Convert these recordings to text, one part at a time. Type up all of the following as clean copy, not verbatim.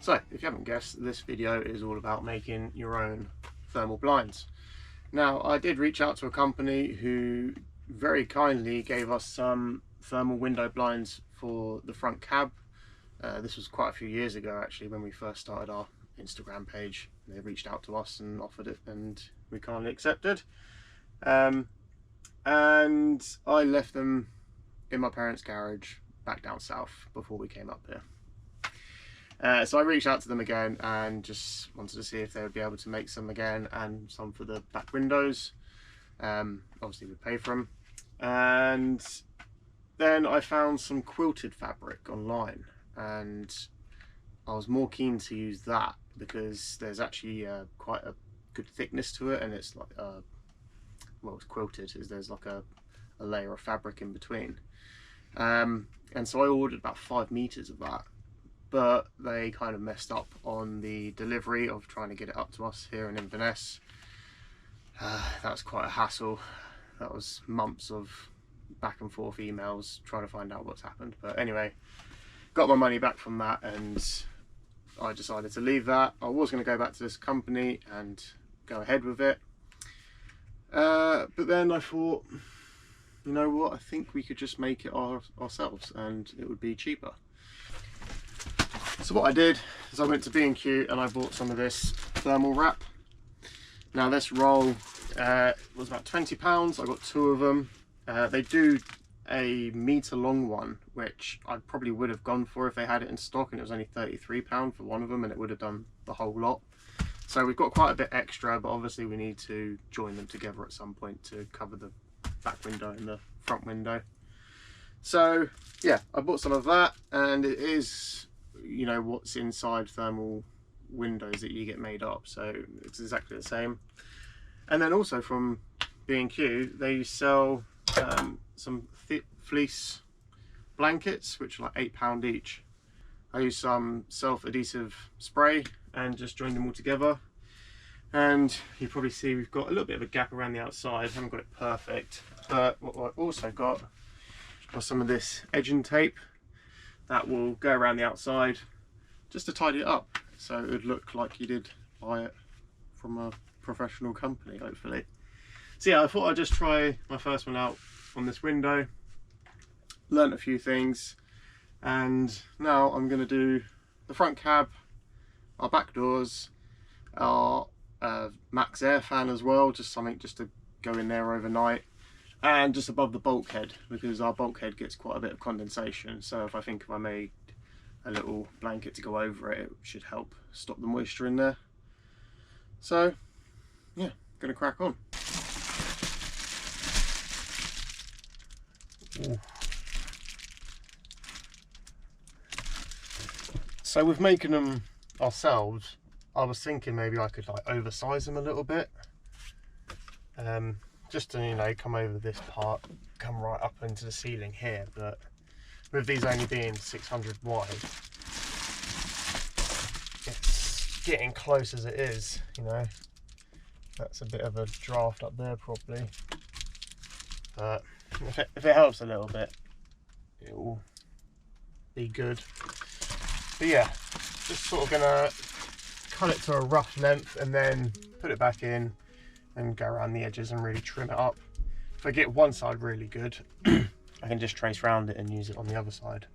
So, if you haven't guessed, this video is all about making your own thermal blinds. Now, I did reach out to a company who very kindly gave us some thermal window blinds for the front cab. This was quite a few years ago actually, when we first started our Instagram page. They reached out to us and offered it, and we kindly accepted. And I left them in my parents' garage back down south before we came up here. So I reached out to them again and just wanted to see if they would be able to make some again, and some for the back windows. Obviously we'd pay for them. And then I found some quilted fabric online, and I was more keen to use that because there's actually quite a good thickness to it, and it's like well, it's quilted, is there's like a layer of fabric in between. And so I ordered about 5 meters of that, but they kind of messed up on the delivery of trying to get it up to us here in Inverness. That was quite a hassle. That was months of back and forth emails trying to find out what's happened. But anyway, got my money back from that, and I decided to leave that. I was going to go back to this company and go ahead with it. But then I thought, you know what, I think we could just make it ourselves, and it would be cheaper. So what I did is I went to B&Q and I bought some of this thermal wrap. Now this roll was about £20. I got 2 of them. They do a metre long one, which I probably would have gone for if they had it in stock, and it was only £33 for one of them, and it would have done the whole lot. So we've got quite a bit extra, but obviously we need to join them together at some point to cover the back window and the front window. So yeah, I bought some of that, and it is, you know, what's inside thermal windows that you get made up, so it's exactly the same. And then also from B&Q, they sell some thick fleece blankets, which are like £8 each. I used some self-adhesive spray and just joined them all together, and you probably see we've got a little bit of a gap around the outside. Haven't got it perfect, but what I also got was some of this edging tape that will go around the outside just to tidy it up, so it would look like you did buy it from a professional company, hopefully. So yeah, I thought I'd just try my first one out on this window, learned a few things, and now I'm going to do the front cab, our back doors, our max air fan as well, just something just to go in there overnight, and just above the bulkhead, because our bulkhead gets quite a bit of condensation. So if I made a little blanket to go over it, it should help stop the moisture in there. So yeah, gonna crack on. Ooh. So with making them ourselves, I was thinking maybe I could like oversize them a little bit, just to, you know, come over this part, come right up into the ceiling here. But with these only being 600 wide, it's getting close as it is, you know. That's a bit of a draft up there probably, but if it helps a little bit, it will be good. But yeah, just sort of gonna cut it to a rough length and then put it back in and go around the edges and really trim it up. If I get one side really good, I can just trace around it and use it on the other side.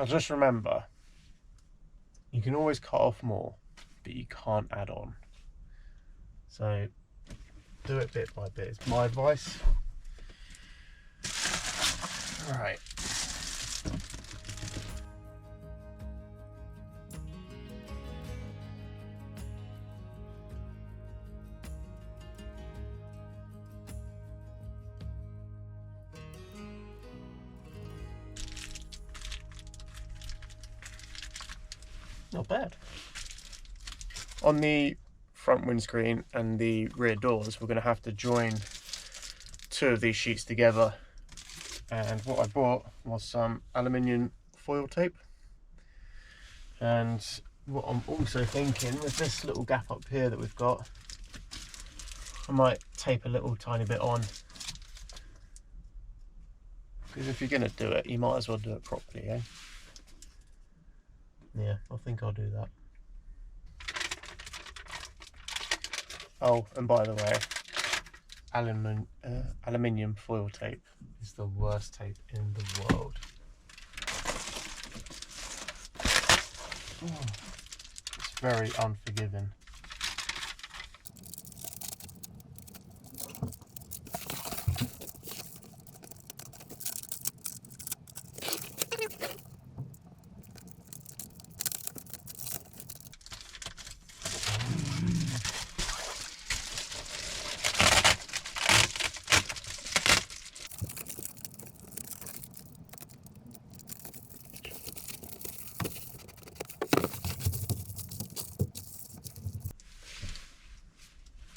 Now just remember, you can always cut off more, but you can't add on. So do it bit by bit, it's my advice. Alright. Not bad. On the front windscreen and the rear doors, we're going to have to join two of these sheets together, and what I bought was some aluminium foil tape. And what I'm also thinking, with this little gap up here that we've got, I might tape a little tiny bit on, because if you're going to do it, you might as well do it properly, eh? Yeah, I think I'll do that. Oh, and by the way, aluminium foil tape is the worst tape in the world. Oh, it's very unforgiving.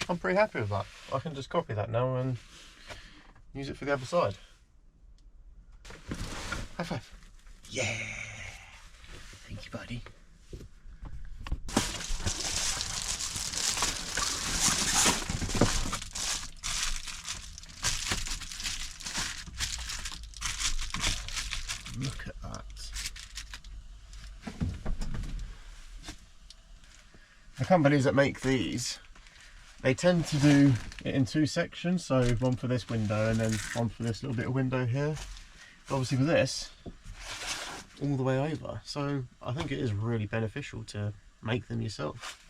I'm pretty happy with that. I can just copy that now and use it for the other side. High five. Yeah. Thank you, buddy. Look at that. The companies that make these, they tend to do it in two sections, so one for this window and then one for this little bit of window here. But obviously with this, all the way over. So I think it is really beneficial to make them yourself.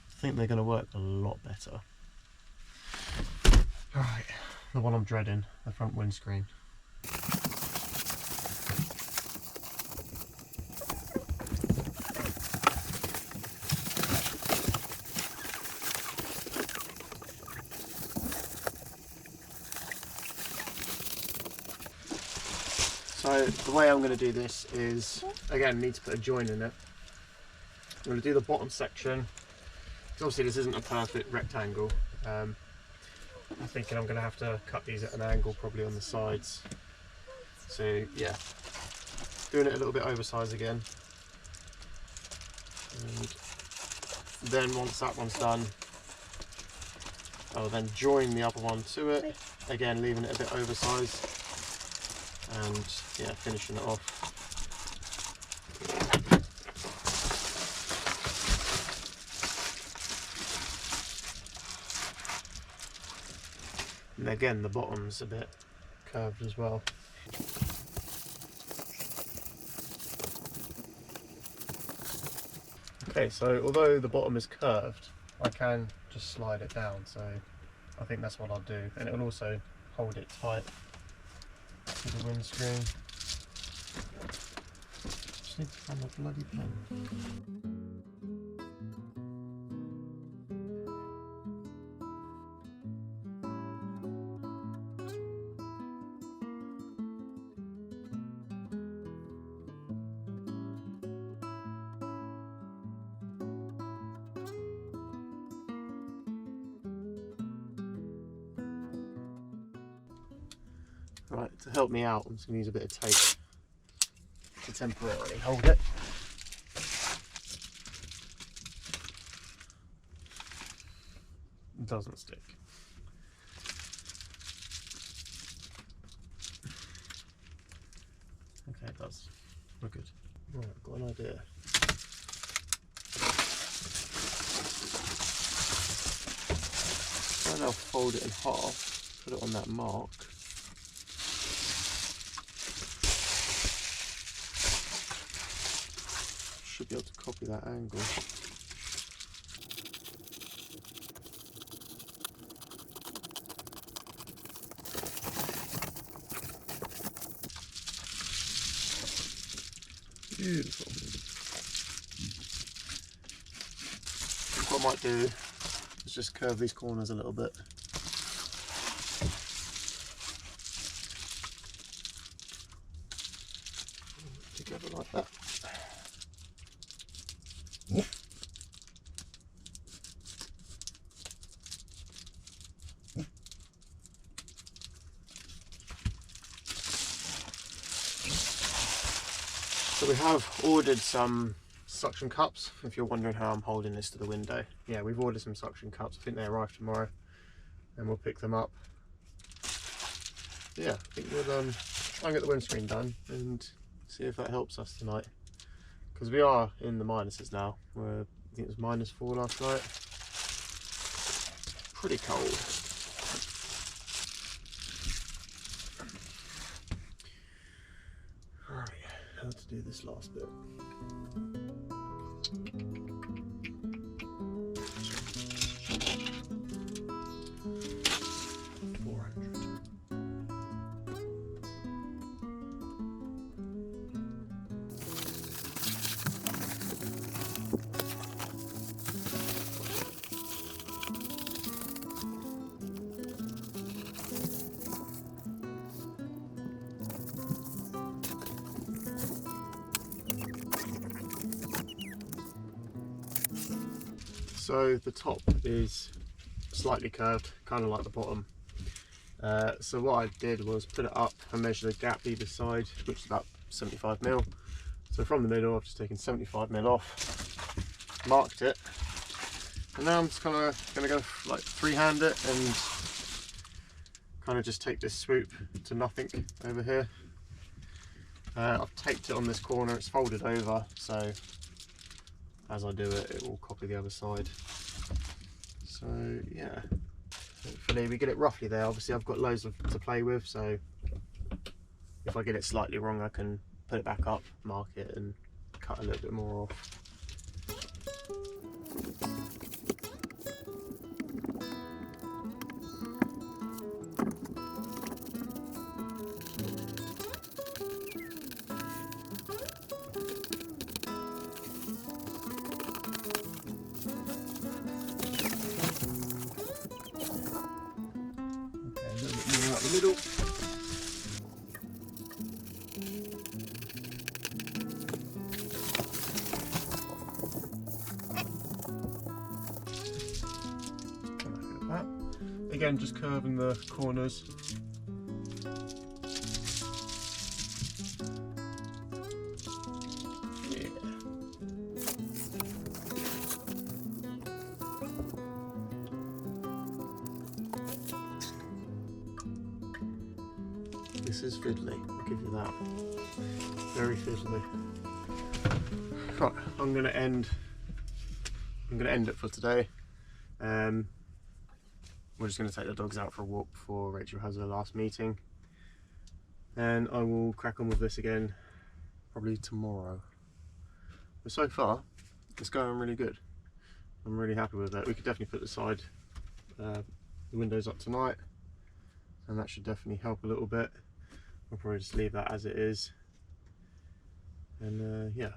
I think they're going to work a lot better. Alright, the one I'm dreading, the front windscreen. So the way I'm going to do this is, again, need to put a join in it. I'm going to do the bottom section. Obviously this isn't a perfect rectangle. I'm thinking I'm going to have to cut these at an angle, probably on the sides. So yeah, doing it a little bit oversized again. And then once that one's done, I'll then join the other one to it. Again, leaving it a bit oversized. And yeah, finishing it off. And again, the bottom's a bit curved as well. Okay, so although the bottom is curved, I can just slide it down, so I think that's what I'll do, and it'll also hold it tight to the windscreen. Just need to find my bloody pen. Right, to help me out, I'm just going to use a bit of tape to temporarily hold it. It doesn't stick. Okay, it does. We're good. Right, I've got an idea. So now fold it in half, put it on that mark. be able to copy that angle. Beautiful. What I might do is just curve these corners a little bit. Together like that. So we have ordered some suction cups, if you're wondering how I'm holding this to the window. Yeah, we've ordered some suction cups. I think they arrive tomorrow and we'll pick them up. Yeah, I think we'll try and get the windscreen done and see if that helps us tonight. Because we are in the minuses now. I think it was -4 last night. Pretty cold. Alright, how to do this last bit. So the top is slightly curved, kind of like the bottom. So what I did was put it up and measure the gap either side, which is about 75mm. So from the middle, I've just taken 75mm off, marked it, and now I'm just kind of going to go like freehand it and kind of just take this swoop to nothing over here. I've taped it on this corner, it's folded over, so as I do it, it will copy the other side. So yeah, hopefully we get it roughly there. Obviously I've got loads to play with, so if I get it slightly wrong I can put it back up, mark it and cut a little bit more off. The middle. Like that. Again, just curving the corners. Yeah. This is fiddly, I'll give you that. Very fiddly. Right, I'm gonna end it for today. We're just gonna take the dogs out for a walk before Rachel has her last meeting. And I will crack on with this again probably tomorrow. But so far, it's going really good. I'm really happy with it. We could definitely put the windows up tonight, and that should definitely help a little bit. I'll probably just leave that as it is, and yeah,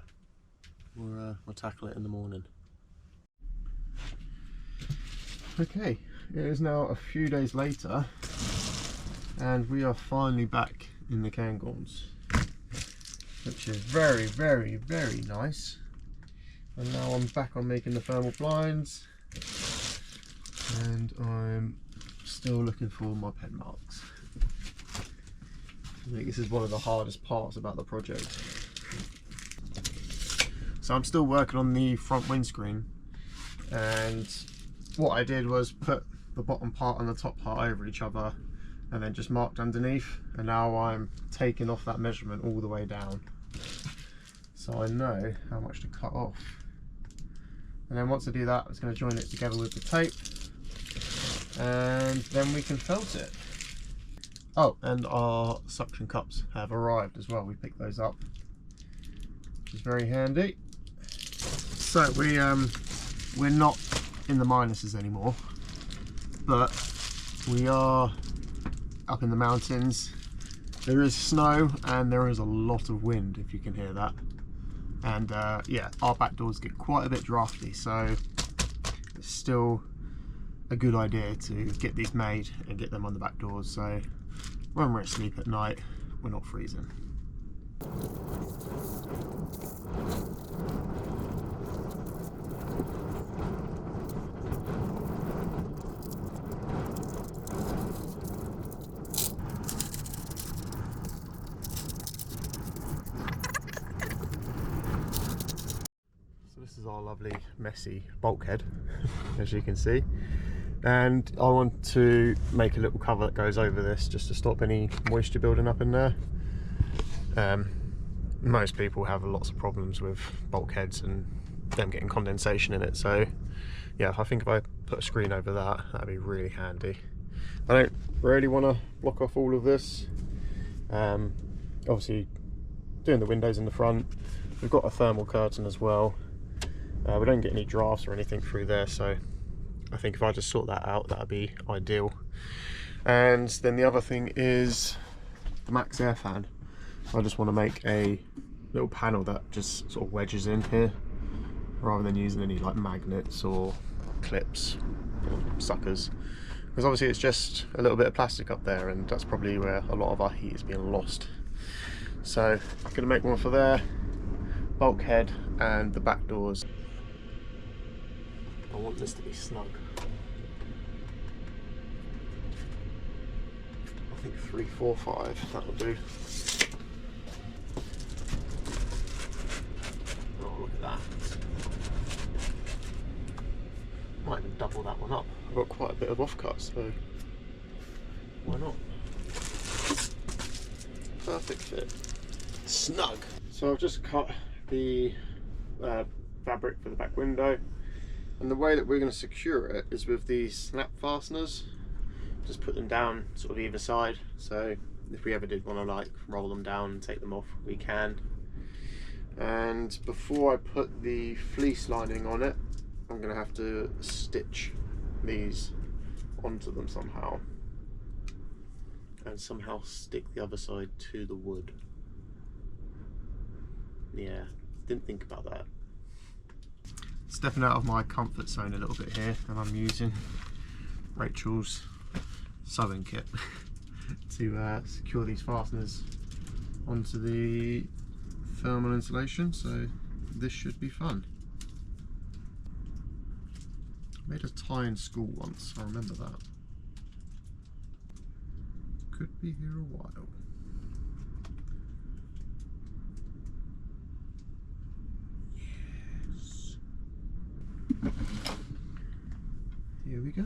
we'll tackle it in the morning. Okay, it is now a few days later, and we are finally back in the Cairngorms, which is very, very, very nice. And now I'm back on making the thermal blinds, and I'm still looking for my pen marks. I think this is one of the hardest parts about the project. So I'm still working on the front windscreen, and what I did was put the bottom part and the top part over each other and then just marked underneath, and now I'm taking off that measurement all the way down, so I know how much to cut off. And then once I do that, I'm just going to join it together with the tape, and then we can felt it. Oh, and our suction cups have arrived as well. We picked those up, which is very handy. So we're not in the minuses anymore, but we are up in the mountains. There is snow and there is a lot of wind, if you can hear that. And yeah, our back doors get quite a bit drafty, so it's still a good idea to get these made and get them on the back doors, so when we're asleep at night we're not freezing. This is our lovely messy bulkhead, as you can see, and I want to make a little cover that goes over this just to stop any moisture building up in there. Most people have lots of problems with bulkheads and them getting condensation in it, so yeah, I think if I put a screen over that, that'd be really handy. I don't really want to block off all of this. Obviously doing the windows in the front, we've got a thermal curtain as well. We don't get any drafts or anything through there, so I think if I just sort that out, that'd be ideal. And then the other thing is the max air fan. I just want to make a little panel that just sort of wedges in here, rather than using any like magnets or clips or suckers, because obviously it's just a little bit of plastic up there, and that's probably where a lot of our heat is being lost. So I'm going to make one for there, bulkhead, and the back doors. I want this to be snug. I think 3, 4, 5, that'll do. Oh, look at that. Might even double that one up. I've got quite a bit of offcut, so why not? Perfect fit. Snug. So I've just cut the fabric for the back window, and the way that we're going to secure it is with these snap fasteners. Just put them down sort of either side, so if we ever did want to like roll them down and take them off, we can. And before I put the fleece lining on it, I'm going to have to stitch these onto them somehow, and somehow stick the other side to the wood. Yeah, didn't think about that. Stepping out of my comfort zone a little bit here, and I'm using Rachel's sewing kit to secure these fasteners onto the thermal insulation, so this should be fun. I made a tie in school once, I remember that. Could be here a while. Here we go.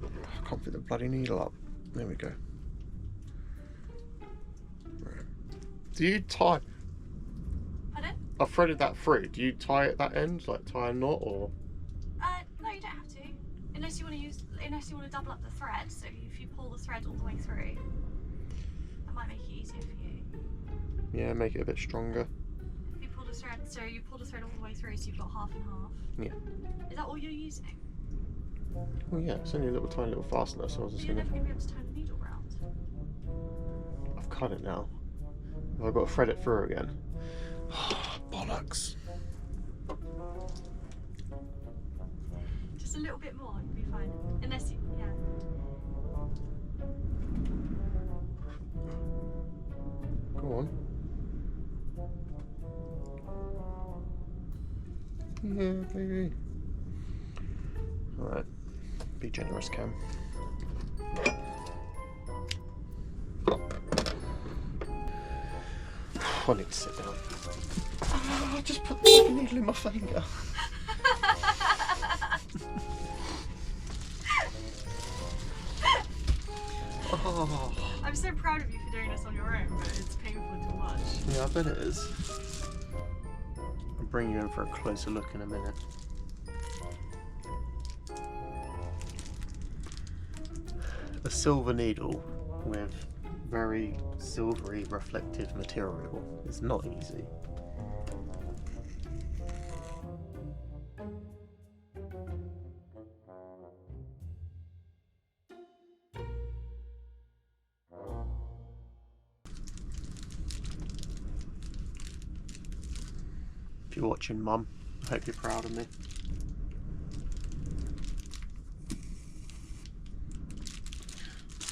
I can't fit the bloody needle up. There we go. Right. Do you tie? Pardon? I've threaded that through. Do you tie at that end, like tie a knot, or? No, you don't have to. Unless you want to double up the thread. So if you pull the thread all the way through, that might make it easier for you. Yeah, make it a bit stronger. So you pull the thread all the way through, so you've got half and half. Yeah. Is that all you're using? Well, yeah, it's only a little tiny little fastener, so I was just You're gonna. never going to be able to turn the needle round. I've cut it now. Have I got to thread it through again? Bollocks. Just a little bit more, you'll be fine. Unless you, yeah. Go on. Yeah, baby. Alright. Be generous, Cam. I need to sit down. I just put the needle in my finger. Oh. I'm so proud of you for doing this on your own, but it's painful to watch. Yeah, I bet it is. I'll bring you in for a closer look in a minute. A silver needle with very silvery reflective material is not easy. If you're watching, Mum, I hope you're proud of me.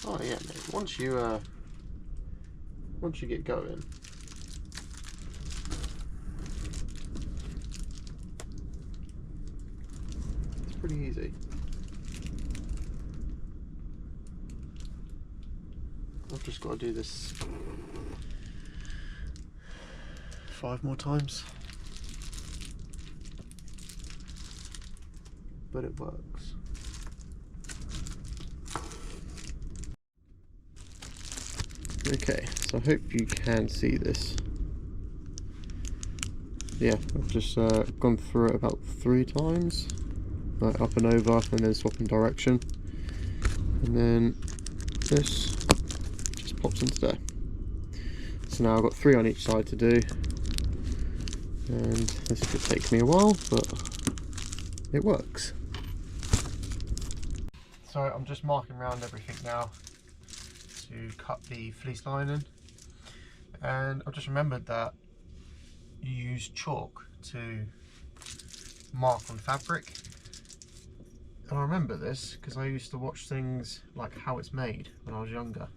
Oh yeah, mate. Once you get going, it's pretty easy. I've just got to do this 5 more times, but it works. Okay, so I hope you can see this. Yeah, I've just gone through it about 3 times, like up and over, and then swapping direction, and then this just pops into there. So now I've got 3 on each side to do, and this could take me a while, but it works. So I'm just marking around everything now to cut the fleece lining, and I've just remembered that you use chalk to mark on fabric, and I remember this because I used to watch things like How It's Made when I was younger,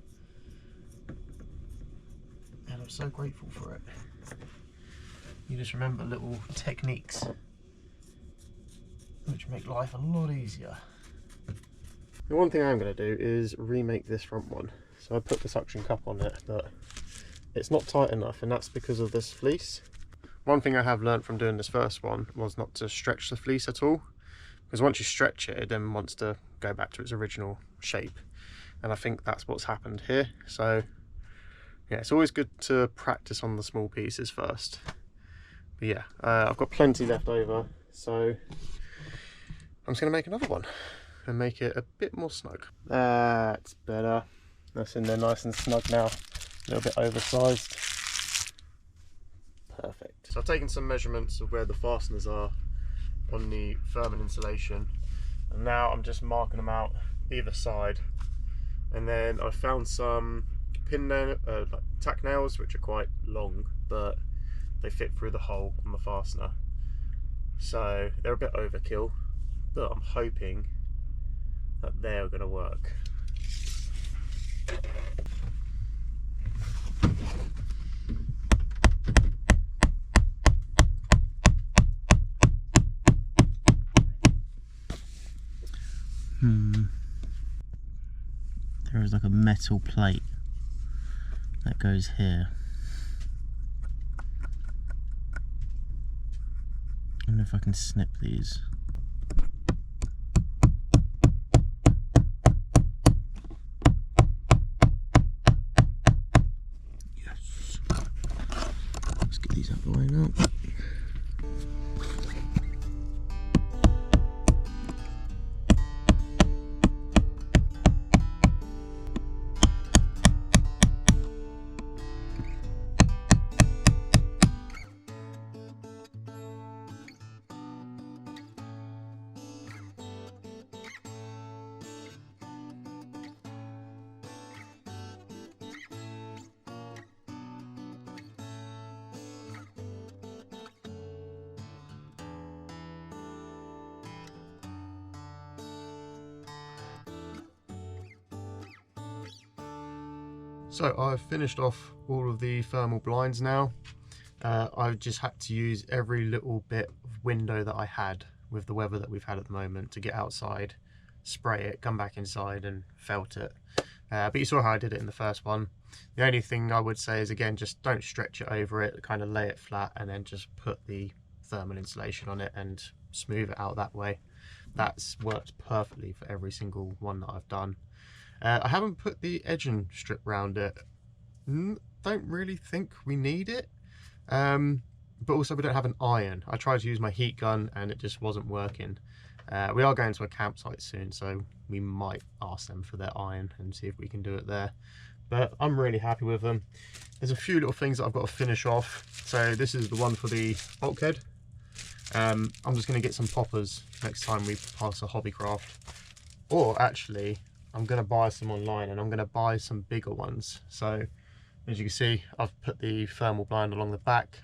and I'm so grateful for it. You just remember little techniques which make life a lot easier. The one thing I'm going to do is remake this front one. So I put the suction cup on it, but it's not tight enough, and that's because of this fleece. One thing I have learned from doing this first one was not to stretch the fleece at all, because once you stretch it, it then wants to go back to its original shape, and I think that's what's happened here. So yeah, it's always good to practice on the small pieces first. But yeah, I've got plenty left over, so I'm just going to make another one and make it a bit more snug. That's better. That's in there nice and snug now, a little bit oversized. Perfect. So I've taken some measurements of where the fasteners are on the thermal insulation, and now I'm just marking them out either side. And then I found some like tack nails, which are quite long, but they fit through the hole on the fastener. So they're a bit overkill, but I'm hoping that they're going to work. There is like a metal plate that goes here. I wonder if I can snip these. Yes. Let's get these out of the way now. So I've finished off all of the thermal blinds now. I've just had to use every little bit of window that I had with the weather that we've had at the moment to get outside, spray it, come back inside and felt it. But you saw how I did it in the first one. The only thing I would say is, again, just don't stretch it over it, kind of lay it flat and then just put the thermal insulation on it and smooth it out that way. That's worked perfectly for every single one that I've done. I haven't put the edging strip round it. Don't really think we need it, but also we don't have an iron. I tried to use my heat gun and it just wasn't working. We are going to a campsite soon, so we might ask them for their iron and see if we can do it there. But I'm really happy with them. There's a few little things that I've got to finish off. So this is the one for the bulkhead. I'm just going to get some poppers next time we pass a Hobbycraft, or actually I'm going to buy some online, and I'm going to buy some bigger ones. So as you can see, I've put the thermal blind along the back.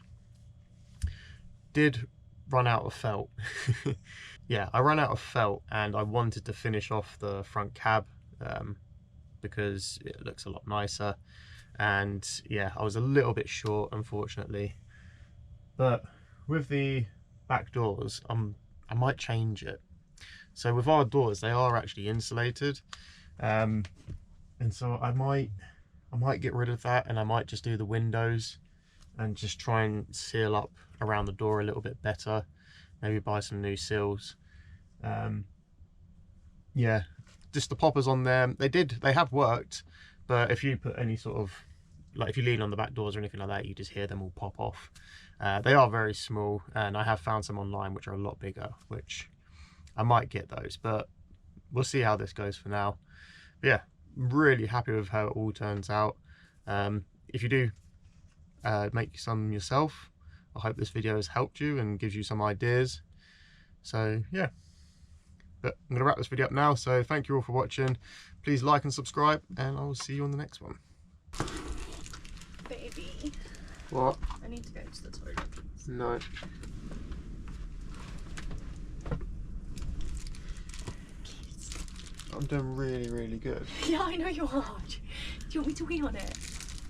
did run out of felt. Yeah, I ran out of felt and I wanted to finish off the front cab because it looks a lot nicer. And yeah, I was a little bit short, unfortunately. But with the back doors, I might change it. So with our doors, they are actually insulated, and so I might get rid of that, and I might just do the windows and just try and seal up around the door a little bit better. Maybe buy some new seals. Yeah, just the poppers on them. They have worked, but if you put any sort of, like if you lean on the back doors or anything like that, you just hear them all pop off. They are very small, and I have found some online which are a lot bigger, which I might get those, but we'll see how this goes for now. But yeah, really happy with how it all turns out. If you do make some yourself, I hope this video has helped you and gives you some ideas. So yeah, but I'm gonna wrap this video up now. So thank you all for watching. Please like and subscribe, and I will see you on the next one. Baby. What? I need to go to the toilet. No. I'm doing really, really good. Yeah, I know you are. Do you want me to wee on it?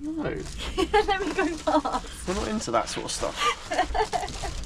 No. Let me go past. We're not into that sort of stuff.